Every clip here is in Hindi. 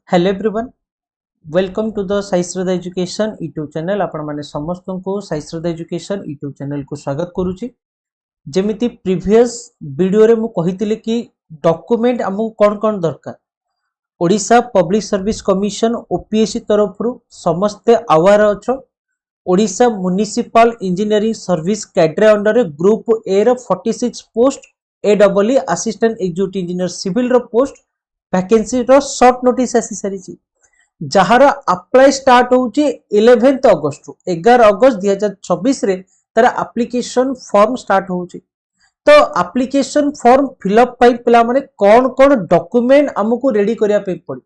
Hello everyone, welcome to the Sai Shraddha education YouTube channel. आपण माने समस्त को Sai Shraddha education YouTube channel को स्वागत करूची। जेमिति प्रीवियस वीडियो रे मु कहितिले कि डॉक्यूमेंट हमकु कोन कोन दरकार। Odisha public service commission OPSC तरफ रु समस्त आवार अछो। ओडिशा म्युनिसिपल इंजीनियरिंग सर्विस कैडरे अंडर ग्रुप ए रो 46 पोस्ट एडब्ल्यू असिस्टेंट एग्जीक्यूटिव इंजीनियर सिविल रो पोस्ट वैकेंसी रो शॉर्ट नोटिस आसी सारी जार अप्लाई स्टार्ट होची 11 अगस्त 11 अगस्त 2026 रे तार एप्लिकेशन फॉर्म स्टार्ट होची। तो एप्लिकेशन फॉर्म फिलअप पाई पिला माने कोन कोन डॉक्यूमेंट हमकु रेडी करिया पे पड़ी,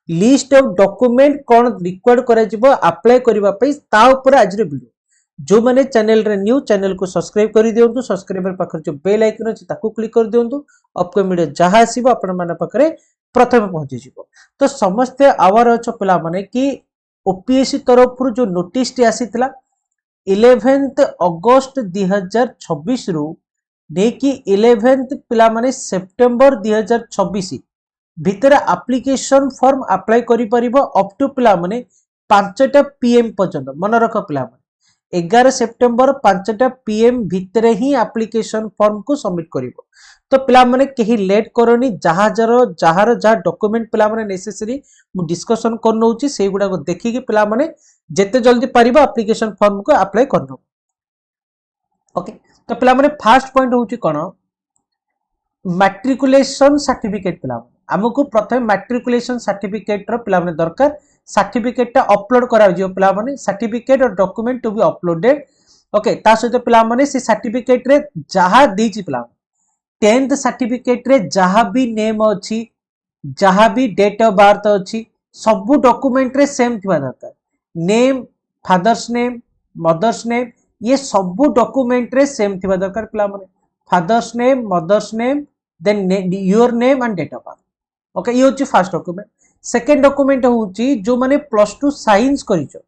list of document cone required करा जिवो अप्लाई करबा पई ता ऊपर आज रे वीडियो। जो माने चैनल रे न्यू चैनल को सब्सक्राइब कर दियंतु, सब्सक्राइबर पाखर जो बेल आइकन अछि ताकू क्लिक कर दियंतु। अपकमिंग वीडियो जहा आसीबो आपण माने पाखरे प्रथम पहुंची जीवो। तो समस्ते आवार अच्छो पिला माने कि ओपीएससी तरफ जो नोटिस टी आसीतला 11 अगस्त 2026 रु नेकी 11 पिला माने सेप्टेम्बर 2026 भितर एप्लिकेशन फॉर्म अप्लाई करि परिबो अप टू पिला माने 5टा पीएम पर्यंत। मन रख पिला माने 11 सेप्टेम्बर 5टा पीएम भितर ही एप्लिकेशन फॉर्म को सबमिट करिवो। तो पिला माने कहीं लेट करनी, जहार डॉक्यूमेंट पिला माने नेसेसरी मु डिस्कशन कर नउची सेही गुडा को देखि कि पिला माने जेते जल्दी पारिबो एप्लिकेशन फॉर्म को अप्लाई करनो। ओके, तो पिला माने फर्स्ट पॉइंट होची कोन, मैट्रिकुलेशन सर्टिफिकेट। पिला हमको प्रथम मैट्रिकुलेशन सर्टिफिकेट रो पिला माने दरकार। सर्टिफिकेट टा अपलोड करा जियो पिला माने, सर्टिफिकेट और document to be uploaded. Okay, ता सहित पिला माने से सर्टिफिकेट रे जहा दीची पिला 10th सर्टिफिकेट रे जहा भी नेम अच्छी, जहा भी डेट ऑफ बर्थ अच्छी, सबू डॉक्यूमेंट रे सेम थिबा दरकार। Name, father's name, mother's name, ये सबू डॉक्यूमेंट रे सेम थिबा दरकार पिला माने। Father's name, mother's name, then your name and date of birth. Okay, ये होची फर्स्ट डॉक्यूमेंट। सेकंड डॉक्यूमेंट होची जो माने +2 साइंस करिचो,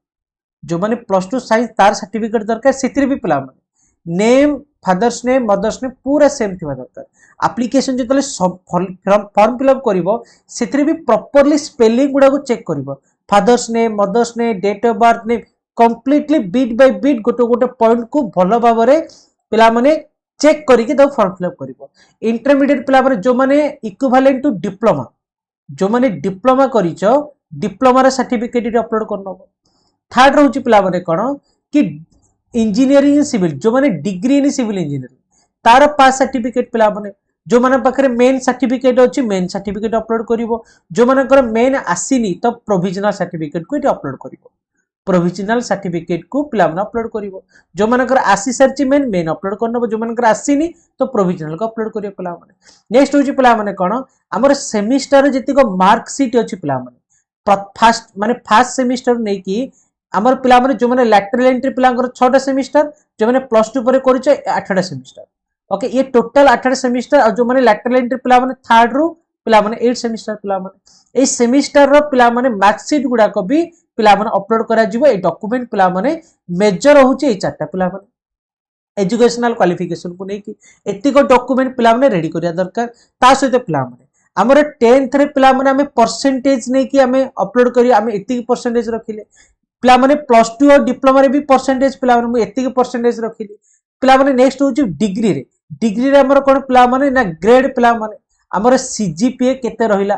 जो माने +2 साइंस तार सर्टिफिकेट दरकार। सेतिर भी पिला माने name, father's name, mother's name पूरा सेम थिबा दरकार। एप्लिकेशन जेतले फॉर्म फिलअप करिवो सेतिर भी प्रॉपर्ली स्पेलिंग गुडा को चेक करिवो। Father's name, mother's name, date of birth name completely bit by bit गोटे गोटे पॉइंट को भलो भाबरे पिला माने चेक करिके द फॉर्म फिलअप करिवो। इंटरमीडिएट पिला माने जो माने इक्विवेलेंट टू डिप्लोमा, जो माने डिप्लोमा करिचो डिप्लोमा रे सर्टिफिकेट अपलोड करनो। थर्ड रहउची पिला माने कोन कि इंजीनियरिंग सिविल, जो माने डिग्री इन सिविल इंजीनियरिंग तार पास सर्टिफिकेट पिला माने, जो माने पाखरे मेन सर्टिफिकेट अछि मेन सर्टिफिकेट अपलोड करिवो। जो माने कर मेन आसीनी तो प्रोविजनल सर्टिफिकेट को इटे अपलोड करिवो। प्रोविजनल सर्टिफिकेट को पिला माने अपलोड करिवो। जो माने कर आसी सरची मेन मेन अपलोड करनो, जो माने कर आसीनी तो प्रोविजनल को अपलोड करिवो पिला माने। नेक्स्ट होची पिला माने कोन, हमर सेमिस्टर जेतिको मार्क शीट अछि पिला माने फर्स्ट सेमिस्टर नै कि आमर पिला माने जो माने लैटरल एंट्री पिला 6टा सेमिस्टर, जो माने +2 पर करिछ 8टा सेमिस्टर। ओके, ये टोटल 8टा सेमिस्टर और जो माने लैटरल एंट्री पिला माने थर्ड रो पिला माने 8 सेमिस्टर पिला माने। ए सेमिस्टर रो पिला माने मार्क शीट गुडा को भी पिला माने अपलोड करा जिवो। ए डॉक्यूमेंट पिला माने मेजर होची ए 4टा पिला माने एजुकेशनल क्वालिफिकेशन को नै कि एतिको डॉक्यूमेंट पिला माने रेडी करिया दरकार। ता सहित पिला माने हमर 10th रे पिला माने हमें परसेंटेज नै कि हमें अपलोड करी, हमें एतिकी परसेंटेज रखिले। पिला माने +2 और डिप्लोमा रे भी परसेंटेज पिला माने एतिकी परसेंटेज रखिली पिला माने। नेक्स्ट होची डिग्री रे हमर कोन पिला माने ना ग्रेड पिला माने हमर सीजीपीए केते रहिला।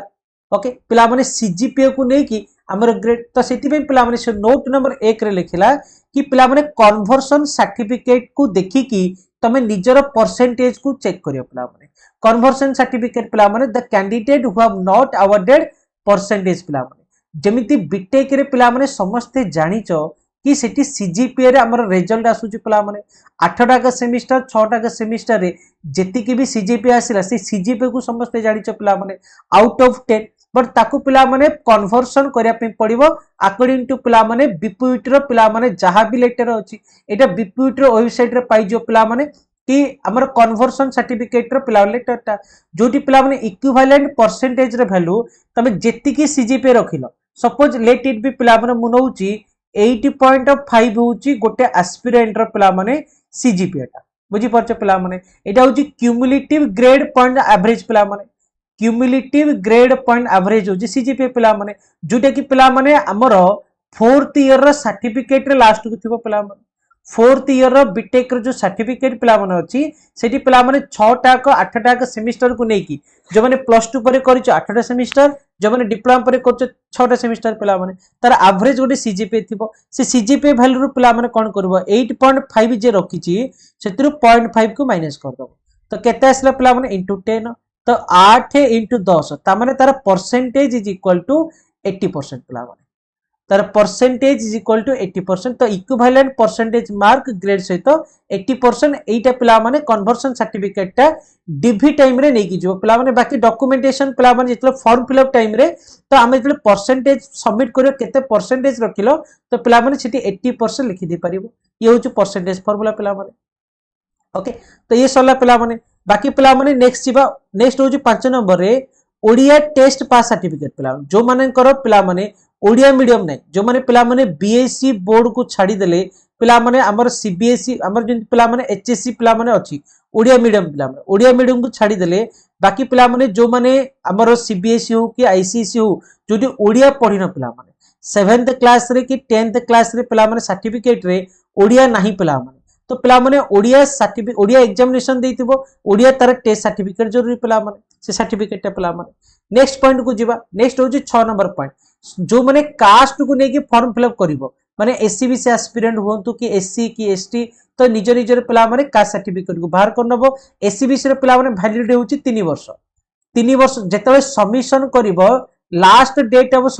ओके, पिला माने सीजीपीए को नै कि हमर ग्रेड तो सेति पे पिला माने से नोट नंबर 1 रे लिखिला कि पिला माने कन्वर्सन सर्टिफिकेट को देखि कि तमे निजर परसेंटेज को चेक करियो। पिला माने कन्वर्सन सर्टिफिकेट पिला माने the candidate who have not awarded percentage पिला माने। जेमिति बीटेक रे पिला माने समस्ते जानिचो कि सेठी सीजीपीए रे हमर रिजल्ट आसुची पिला माने 8टा का सेमिस्टर 6टा का सेमिस्टर रे जेतिकी भी सीजीपीए आसिला से सीजीपीए को समस्ते जानिचो पिला माने आउट ऑफ 10, बट ताकू पिला माने कन्वर्सन करिया पे पड़िबो अकॉर्डिंग टू पिला माने बीपीयूटी रो पिला माने जहा भी लेटर अछि एटा बीपीयूटी रो वेबसाइट रे पाइ जो पिला माने कि हमर कन्वर्सन सर्टिफिकेट रो पिला लेटरटा जोटी पिला माने इक्विवेलेंट परसेंटेज रे वैल्यू तमे जेतिकी सीजीपीए रखिलो। सपोज लेट इट भी पिला माने मुनौची 80.5 होची गोटे एस्पिरेंट रो पिला माने सीजीपीए टा बुझी परछ पिला माने। एटा होची क्युमुलेटिव ग्रेड पॉइंट एवरेज पिला माने क्यूमुलेटिव ग्रेड पॉइंट एवरेज होची सीजीपीए पिला माने जोटा कि पिला माने हमर 4th ईयर रो सर्टिफिकेट रे लास्ट को थिबो पिला माने 4th ईयर रो बीटेक रो जो सर्टिफिकेट पिला माने अछि सेठी पिला माने 6 टा को 8 टा को सेमिस्टर को नेकी जो माने प्लस 2 परे करिछ 8 टा सेमिस्टर जो माने डिप्लोमा परे करछ 6 टा सेमिस्टर पिला माने तार एवरेज गोटे सीजीपीए थिबो से सीजीपीए वैल्यू रो पिला माने कोन करबो 8.5 जे रखिछि सेतिरु 0.5 को माइनस कर दबो तो केते आसला पिला माने इनटू 10 तो 8 इंटू 10 तार तार परसेंटेज इज इक्वल टू 80% पिला माने तार परसेंटेज इज इक्वल टू 80% तो इक्विवेलेंट परसेंटेज मार्क ग्रेड सहित 80% एटा पिला माने कन्वर्सन सर्टिफिकेट टा डीवी टाइम रे नेकी जो पिला माने बाकी डॉक्यूमेंटेशन पिला माने जेतले फॉर्म फिल अप टाइम रे तो आमे जेतले परसेंटेज सबमिट करियो केते परसेंटेज रखिलो तो पिला माने सिटी 80% लिखि दे परिबो ये होची परसेंटेज फार्मूला पिला माने ओके तो ये सरला पिला माने बाकी पिला माने नेक्स्ट जीवा नेक्स्ट होची 5 नंबर रे ओडिया टेस्ट पास सर्टिफिकेट पिला जो माने करो पिला माने ओडिया मीडियम नै जो माने पिला माने बीएससी बोर्ड को छाडी देले पिला माने हमर सीबीएसई हमर जिन पिला माने एचएससी पिला माने अछि ओडिया मीडियम पिला माने ओडिया मीडियम को छाडी देले बाकी पिला माने जो माने हमर सीबीएसई हो कि आईसीएसई हो जोटी ओडिया पढिन पिला माने 7th क्लास रे कि 10th क्लास रे पिला माने सर्टिफिकेट रे ओडिया नाही पिला माने तो पिला माने ओडिया सर्टिफिकेट ओडिया एग्जामिनेशन देइतिबो ओडिया तार टेस्ट सर्टिफिकेट जरूरी पिला माने से सर्टिफिकेट टा पिला माने नेक्स्ट पॉइंट को जीवा नेक्स्ट होची 6 नंबर पॉइंट जो माने कास्ट को नेकी फॉर्म फिल अप करिवो माने एससी बीसी एस्पिरेंट होंतु कि एससी कि एसटी तो निज निजर पिला माने कास्ट सर्टिफिकेट को बाहर करनबो एससी बीसी रे पिला माने वैलिडिटी होची 3 वर्ष जेतले सबमिशन करिवो लास्ट डेट ऑफ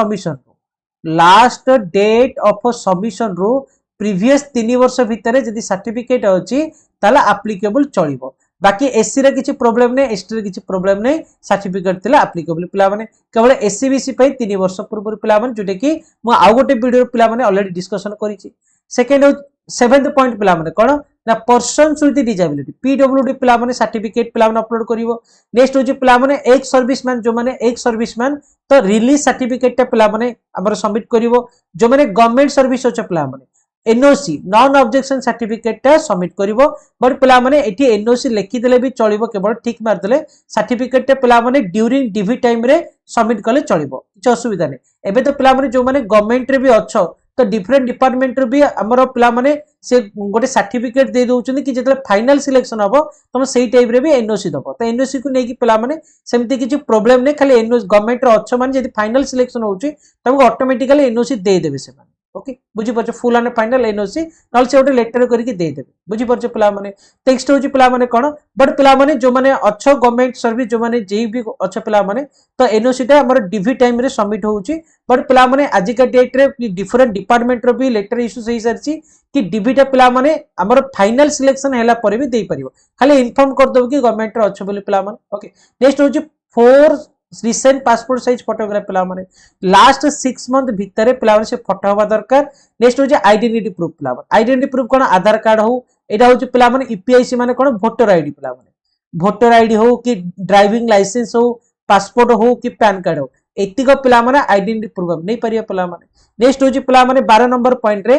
सबमिशन रो प्रीवियस 3 वर्ष भितरे जदी सर्टिफिकेट अछि ताला एप्लीकेबल चलिबो बाकी एससी रे किछि प्रॉब्लम नै एसटी रे किछि प्रॉब्लम नै सर्टिफिकेट तिला एप्लीकेबल पिला माने केवल एससी बीसी पई 3 वर्ष पूर्व पिला माने जोटे कि मु आउ गोटे वीडियो पिला माने ऑलरेडी डिस्कशन करिछि सेकंड 7th पॉइंट पिला माने कोन ना पर्सन्स विथ डिसेबिलिटी पीडब्ल्यूडी पिला माने सर्टिफिकेट पिला माने अपलोड करिवो नेक्स्ट होछि पिला माने एक सर्विसमैन जो माने एक सर्विसमैन तो रिलीज सर्टिफिकेट टा पिला माने हमर सबमिट करिवो जो माने गवर्नमेंट सर्विस होछ पिला माने एनओसी नॉन ऑब्जेक्शन सर्टिफिकेट टा सबमिट करिवो बट पिला माने एठी एनओसी लिखि देले भी चलिवो केवल ठीक मार देले सर्टिफिकेट टा पिला माने ड्यूरिंग डीवी टाइम रे सबमिट कले चलिवो किछ असुविधा नै एबे तो पिला माने जो माने गवर्नमेंट रे भी अच्छो तो डिफरेंट डिपार्टमेंट रे भी हमर पिला माने से गोटे सर्टिफिकेट दे दोउचनी कि जेतले फाइनल सिलेक्शन हबो तम सेही टाइप रे भी एनओसी दबो तो एनओसी को नेकी पिला माने सेमति किछ प्रॉब्लम नै खाली एनओसी गवर्नमेंट रे अच्छो माने जदी फाइनल सिलेक्शन होउची तमको ऑटोमेटिकली एनओसी दे देबे से माने ओके बुझी परछ फुल एंड फाइनल एनओसी नल से ओटे लेटर करके दे देबे बुझी परछ पिला माने टेक्स्ट होची पिला माने कोन बट पिला माने जो माने अच्छो गवर्नमेंट सर्विस जो माने जेई भी अच्छो पिला माने तो एनओसी टा हमर डीवी टाइम रे सबमिट होउची बट पिला माने आज का डेट रे डिफरेंट डिपार्टमेंट रो भी लेटर इश्यू सही सरची कि डीवी टा पिला माने हमर फाइनल सिलेक्शन हैला परे भी देई परिबो खाली इन्फॉर्म कर दबो कि गवर्नमेंट रे अच्छो बोली पिला माने ओके नेक्स्ट होची 4 रिसेंट पासपोर्ट साइज फोटोग्राफ पिला माने लास्ट 6 मंथ भितरे पिला माने से फोटो होबा दरकार नेक्स्ट होची आइडेंटिटी प्रूफ पिला माने आइडेंटिटी प्रूफ कोन आधार कार्ड हो एटा होची पिला माने ईपीआईसी माने कोन वोटर आईडी पिला माने वोटर आईडी हो कि ड्राइविंग लाइसेंस हो पासपोर्ट हो कि पैन कार्ड हो एतिक पिला माने आइडेंटिटी प्रूफ नै परिया पिला माने नेक्स्ट होची पिला माने 12 नंबर पॉइंट रे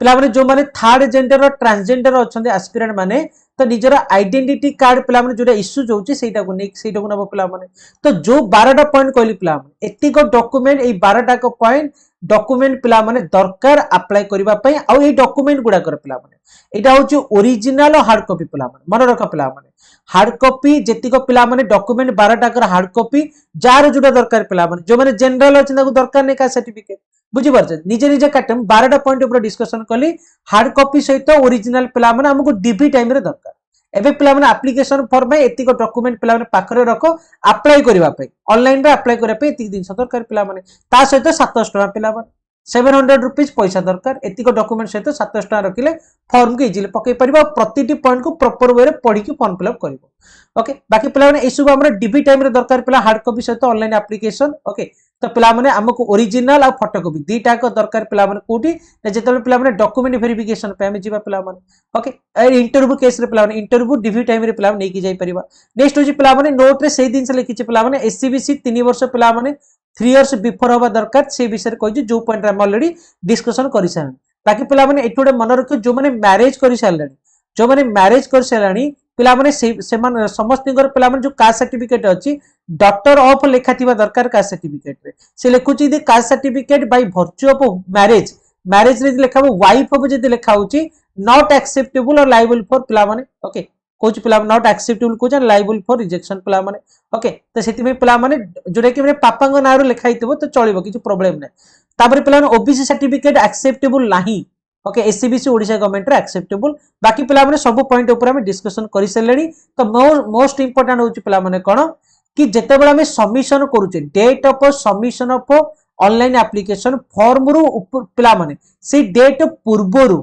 पिला माने जो माने थर्ड जेंडर और ट्रांसजेंडर अछंदे एस्पिरेंट माने तो निजर आइडेंटिटी कार्ड पिला माने जोटा इश्यू जोची सेटा को नै सेटा को नबो पिला माने तो जो 12टा पॉइंट कहली पिला माने एतिक डॉक्यूमेंट ए 12टा को पॉइंट डॉक्यूमेंट पिला माने दरकार अप्लाई करबा पई आ ए डॉक्यूमेंट गुडा कर पिला माने एटा होची ओरिजिनल और हार्ड कॉपी पिला माने मन रख पिला माने हार्ड कॉपी जेतिक पिला माने डॉक्यूमेंट 12टा कर हार्ड कॉपी जार जोटा दरकार पिला माने जो माने जनरल अछि ताको दरकार नै का सर्टिफिकेट बुझी परछ निजे निजे काटम 12टा पॉइंट ऊपर डिस्कशन कली हार्ड कॉपी सहित ओरिजिनल पिला माने हमको डीबी टाइम रे दरकार एबे पिला माने एप्लीकेशन फॉर्म में एतिक डॉक्यूमेंट पिला माने पाखरे रखो अप्लाई करबा पई ऑनलाइन रे अप्लाई करबा पई एतिक दिन दरकार पिला माने ता सहित 700 टका पिला माने 700 रुपीस पैसा दरकार एतिक डॉक्यूमेंट सहित 700 टका रखिले फॉर्म के इजीली पकई परिबा प्रतिटी पॉइंट को प्रॉपर वे रे पढी के फॉर्म फिल अप करबो ओके बाकी पिला माने एसु हमरा डीबी टाइम रे दरकार पिला हार्ड कॉपी सहित ऑनलाइन एप्लीकेशन ओके तो पिला माने हमको ओरिजिनल आ फोटोकॉपी दीटा को दरकार पिला माने कोठी जेतले पिला माने डॉक्यूमेंट वेरिफिकेशन पे हम जीवा पिला माने ओके ए इंटरव्यू केस रे पिला माने इंटरव्यू डीवी टाइम रे पिला नै की जाई परिबा नेक्स्ट होची पिला माने नोट रे सेही दिन से लिखि पिला माने एससीबीसी 3 वर्ष पिला माने 3 इयर्स बिफोर होबा दरकार से विषय रे कहजी जो पॉइंट हम ऑलरेडी डिस्कशन करि सान बाकी पिला माने एठोडे मन रखो जो माने मैरिज करि सारलानी जो माने मैरिज कर सारलानी पिला माने समस्त पिला माने जो कास्ट सर्टिफिकेट अछि डॉक्टर ऑफ लेखा थिबा दरकार कास्ट सर्टिफिकेट रे से लिखुची the caste certificate by virtue of marriage marriage रे लिखा वाइफ ऑफ जदी लिखा होची not acceptable or liable for पिला माने ओके कोच पिला नॉट एक्सेप्टेबल कोच लायबल फॉर रिजेक्शन पिला माने ओके तो सेति में पिला माने जोडे कि पापा को नारो लिखा हितबो तो चलिबो किछ प्रॉब्लम नै तापर पिला माने ओबीसी सर्टिफिकेट एक्सेप्टेबल नाही ओके एससीबीसी ओडिशा गवर्नमेंट रे एक्सेप्टेबल बाकी पिला माने सब पॉइंट ऊपर हम डिस्कशन करि सलेनी तो मोस्ट इंपोर्टेंट होची पिला माने कोन कि जेते बेला में सबमिशन करूचे date of submission of online application form रु पिला माने से डेट पूर्वरु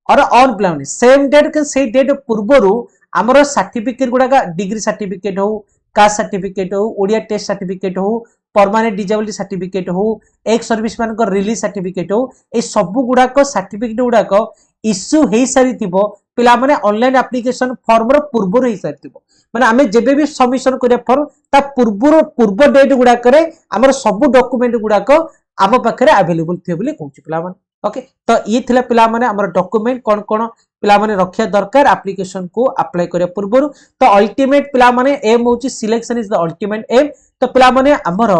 और ऑन पिला माने सेम डेट के से डेट पूर्वरु हमरो सर्टिफिकेट गुडा डिग्री सर्टिफिकेट हो कास्ट सर्टिफिकेट हो ओडिया टेस्ट सर्टिफिकेट हो परमानेंट डिजेबिलिटी सर्टिफिकेट हो एक सर्विस मान को रिलीज सर्टिफिकेट हो ए सब गुडा को सर्टिफिकेट गुडा को इश्यू हे सारी थिबो पिला माने ऑनलाइन एप्लीकेशन फॉर्म रो पूर्वरु हे सारी थिबो माने हमें जेबे भी सबमिशन करे फॉर्म ता पूर्व डेट गुडा करे हमर सब डॉक्यूमेंट गुडा को आम पाखरे अवेलेबल थे बोली कहूची पिला माने ओके तो ये थिला पिला माने हमर डॉक्यूमेंट कोन कोन पिला माने रखिया दरकार एप्लीकेशन को अप्लाई करे पूर्वरु तो अल्टीमेट पिला माने एम होची selection is the ultimate aim तो पिला माने हमर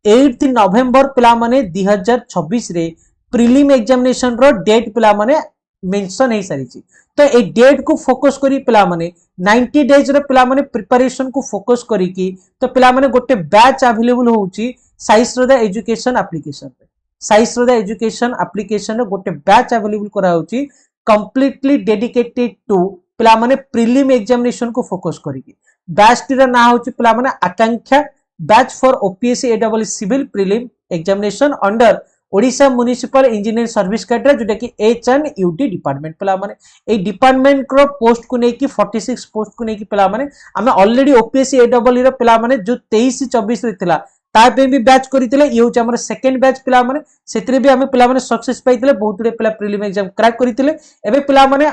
8 नवंबर पिला माने 2026 रे प्रीलिम एग्जामिनेशन रो डेट पिला माने मेंशन हे सारी छी तो ए डेट को फोकस करी पिला माने 90 डेज रे पिला माने प्रिपरेशन को फोकस करी की तो पिला माने गोटे बैच अवेलेबल होउची साई श्रद्धा एजुकेशन एप्लीकेशन पे साई श्रद्धा एजुकेशन एप्लीकेशन रे गोटे बैच अवेलेबल करा होउची कंप्लीटली डेडिकेटेड टू पिला माने प्रीलिम एग्जामिनेशन को फोकस करी की बैच टीरा ना होउची पिला माने आकांक्षा बैच फॉर ओपीएससी एडबल civil prelim examination under Odisha municipal engineering service cadre जोटा कि एचएनयूडी डिपार्टमेंट पिला माने ए डिपार्टमेंट को पोस्ट को नै कि 46 पोस्ट को नै कि पिला माने हमें ऑलरेडी ओपीएससी एडबल रो पिला माने जो 23 24 रे थिला तापे भी बैच करितले ये होच हमर सेकंड बैच पिला माने सेतरे भी हमें पिला माने सक्सेस पाइतले बहुत रे पिला प्रीलिम एग्जाम क्रैक करितले एबे पिला माने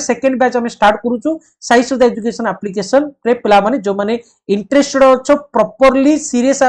सेकंड बैच हम start करूछु Sai Shraddha education application रे पिला माने जो माने इंटरेस्टेड अछो प्रॉपर्ली सीरियस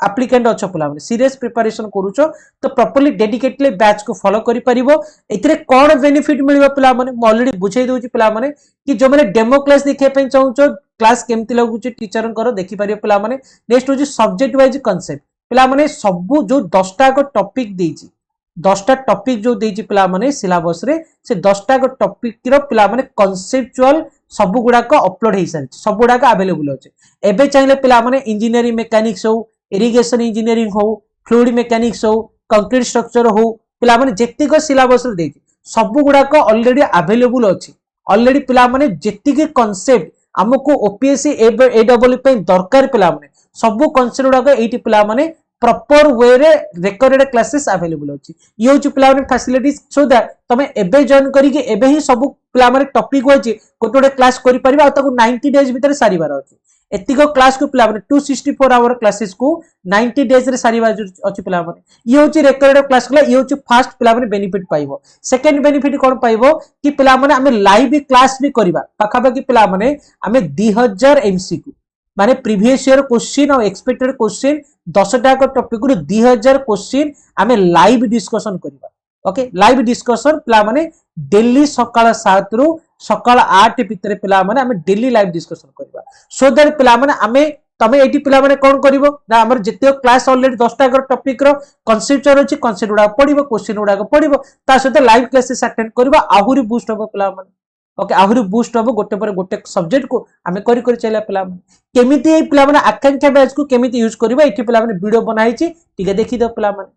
एप्लीकेंट अच्छो पिला माने सीरियस प्रिपरेशन करूछो तो प्रॉपर्ली डेडिकेटली बैच को फॉलो करि परिबो एथिरे कोन बेनिफिट मिलिबो पिला माने म ऑलरेडी बुझाई दोची पिला माने कि जो माने डेमो क्लास देखै पय चाहूछो क्लास केमति लागुची टीचर कर देखि परिबो पिला माने नेक्स्ट होची सब्जेक्ट वाइज कांसेप्ट पिला माने सब जो 10 टा को टॉपिक देची 10 टा टॉपिक जो देची पिला माने सिलेबस रे से 10 टा को टॉपिक रो पिला माने कांसेप्चुअल सब गुडा को अपलोड हे सारी सब गुडा का अवेलेबल होचे एबे चाहिले पिला माने इंजीनियरिंग मैकेनिक्स हो इरिगेशन इंजीनियरिंग हो फ्लूइड मैकेनिक्स हो कंक्रीट स्ट्रक्चर हो पिला माने जेतिक सिलेबस रे देची सब गुडा को ऑलरेडी अवेलेबल अछि ऑलरेडी पिला माने जेतिक कांसेप्ट हमको ओपीएससी एडबल पे दरकार पिला माने सब कांसेप्ट गुडा को एटी पिला माने प्रॉपर वे रे रिकॉर्डेड क्लासेस अवेलेबल अछि ये होची पिला माने फैसिलिटीज सो दैट तमे एबे जॉइन करी के एबे ही सब पिला माने टॉपिक होची कोटोडे क्लास करि परिबा आ ताको 90 डेज भीतर सारीबार अछि एतिको क्लास को पिला माने 264 आवर क्लासेस को 90 डेज रे सारीबार अछि पिला माने ये होची रिकॉर्डेड क्लास कला ये होची फर्स्ट पिला माने बेनिफिट पाइबो सेकंड बेनिफिट कोन पाइबो कि पिला माने हमें लाइव क्लास भी करिबा पाखा पाखी पिला माने हमें 2000 एमसीक्यू माने प्रीवियस ईयर क्वेश्चन और एक्सपेक्टेड क्वेश्चन 10 टा को टॉपिक रु 2000 क्वेश्चन हमें लाइव डिस्कशन करिबा ओके लाइव डिस्कशन पिला माने डेली सकाळ 7 रु सकाळ 8 भितर पिला माने हमें डेली लाइव डिस्कशन करिबा सो दैट पिला माने हमें तमे एटी पिला माने कोन करिवो ना हमर जतियो क्लास ऑलरेडी 10 टा टॉपिक रो कांसेप्ट अछि कांसेप्ट उडा पढिबो क्वेश्चन उडा पढिबो ता सहित लाइव क्लासेस अटेंड करिबा आहुरी बूस्ट हो पिला माने ओके आहुरी बूस्ट हो गोटे पर गोटे सब्जेक्ट को हमें करि करि चला पिला माने केमिति ए पिला माने आकांक्षा बैच को केमिति यूज करिबा एठी पिला माने वीडियो बनाई छि ठीक देखि दो पिला माने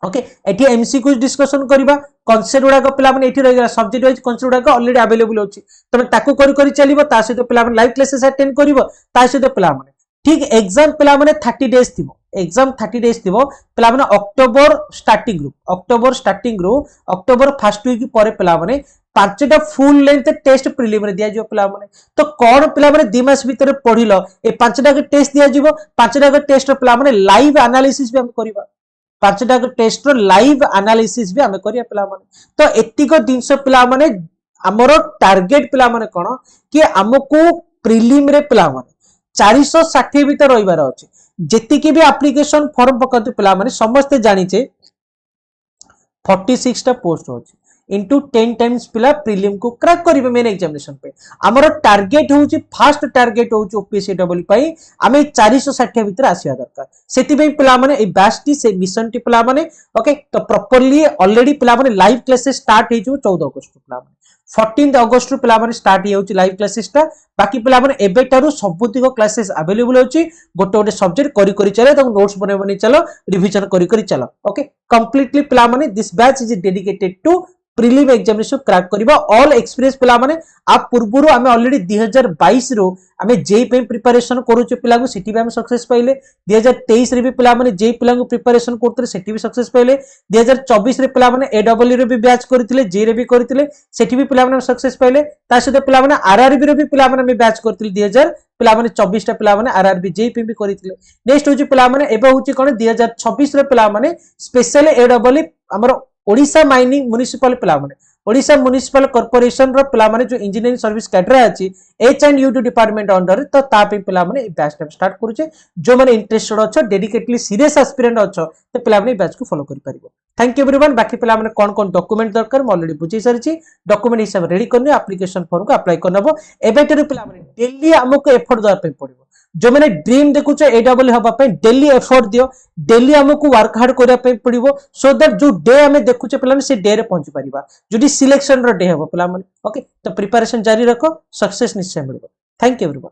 ओके एठी एमसीक्यू डिस्कशन करिबा कांसेप्ट उडा पिला माने एठी रहि गेला सब्जेक्ट वाइज कांसेप्ट उडा ऑलरेडी अवेलेबल होछि तमे ताको करि करि चलिबो ता सहित पिला माने लाइव क्लासेस अटेंड करिवो ता सहित पिला माने ठीक एग्जाम पिला माने 30 डेज थिबो एग्जाम 30 डेज थिबो पिला माने अक्टोबर स्टार्टिंग रो अक्टोबर फर्स्ट वीक परे पिला माने 5टा फुल लेंथ टेस्ट प्रीलिम रे दिया जो पिला माने तो कोन पिला माने 2 मास भीतर पढिलो ए 5टा के टेस्ट दिया जिवो 5टा के टेस्ट पिला माने लाइव एनालिसिस भी हम करिबा 5टा के टेस्ट रो लाइव एनालिसिस भी हम करिया पिला माने तो एतिको दिनस पिला माने हमरो टारगेट पिला माने कोन कि हमको प्रीलिम रे पिला माने 460 भीतर रहिबार अछि जेतिकी भी एप्लीकेशन फॉर्म पकंतु पिला माने समस्त जानि छे 46 टा पोस्ट अछि इंटू 10 टाइम्स पिला प्रिलिम को क्रैक करिवे मेन एग्जामिनेशन पे हमर टारगेट होउची फास्ट टारगेट होउची ओपीएससी डबल पई आमे 460 भीतर आसिया दरकार सेति पई पिला माने ए बैच टी से मिशन टी पिला माने ओके तो प्रॉपर्ली ऑलरेडी पिला माने लाइव क्लासेस स्टार्ट हे जो 14 अगस्त पिला माने 14 अगस्त रु पिला माने स्टार्ट हे होची लाइव क्लासेस ता बाकी पिला माने एबे तारु सबुतिक क्लासेस अवेलेबल होची गोटे गोटे सब्जेक्ट करी करी चले तो नोट्स बने बने चलो रिवीजन करी करी चलो ओके कंप्लीटली पिला माने this batch is dedicated to prelim examination crack करबा ऑल एक्सपीरियंस पिला माने आप पूर्वरु हमें ऑलरेडी 2022 रो हमें जेई पे प्रिपरेशन करूचे पिला को सिटी पे हम सक्सेस पाइले 2023 रे भी पिला माने जेई पिला को प्रिपरेशन करतरे सिटी भी सक्सेस पाइले 2024 रे पिला माने एडब्ल्यू रे भी बैच करथिले जे रे भी करथिले सिटी भी पिला माने सक्सेस पाइले ता सहित पिला माने आरआरबी रे भी पिला माने हम बैच करथिले 2000 पिला माने 24 टा पिला माने आरआरबी जेई पे भी करथिले नेक्स्ट होची पिला माने एबे होची कोन 2026 रे पिला माने स्पेशल एडब्ल्यू हमर ओडिशा माइनिंग म्युनिसिपल पिला माने ओडिशा म्युनिसिपल कॉर्पोरेशन रो पिला माने जो इंजीनियरिंग सर्विस कैडर अछि एच&यू डिपार्टमेंट अंडर तो ता पे पिला माने बैच टाइम स्टार्ट करूचे जो माने इंटरेस्टेड अछ डेडिकेटली सीरियस एस्पिरेंट अछ तो पिला माने बैच को फॉलो करि परिबो थैंक यू एवरीवन बाकी पिला माने कोन डॉक्यूमेंट दरकार म ऑलरेडी बुझी सारिछि डॉक्यूमेंट हिसाब रेडी करने एप्लीकेशन फॉर्म को अप्लाई करनबो एबेटर पिला माने डेली हमको एफर्ट दर पे पड़िबो जो मैंने ड्रीम देखुछ एडब्ल्यू हबा पे डेली एफर्ट दियो डेली हमको वर्क हार्ड करिया पे पड़िबो सो दैट जो डे हमें देखुछ पिला से डे रे पहुंच परिबा जोडी सिलेक्शन रो डे हबो पिला माने ओके तो प्रिपरेशन जारी रखो सक्सेस निश्चय मिलबो थैंक यू एवरीवन।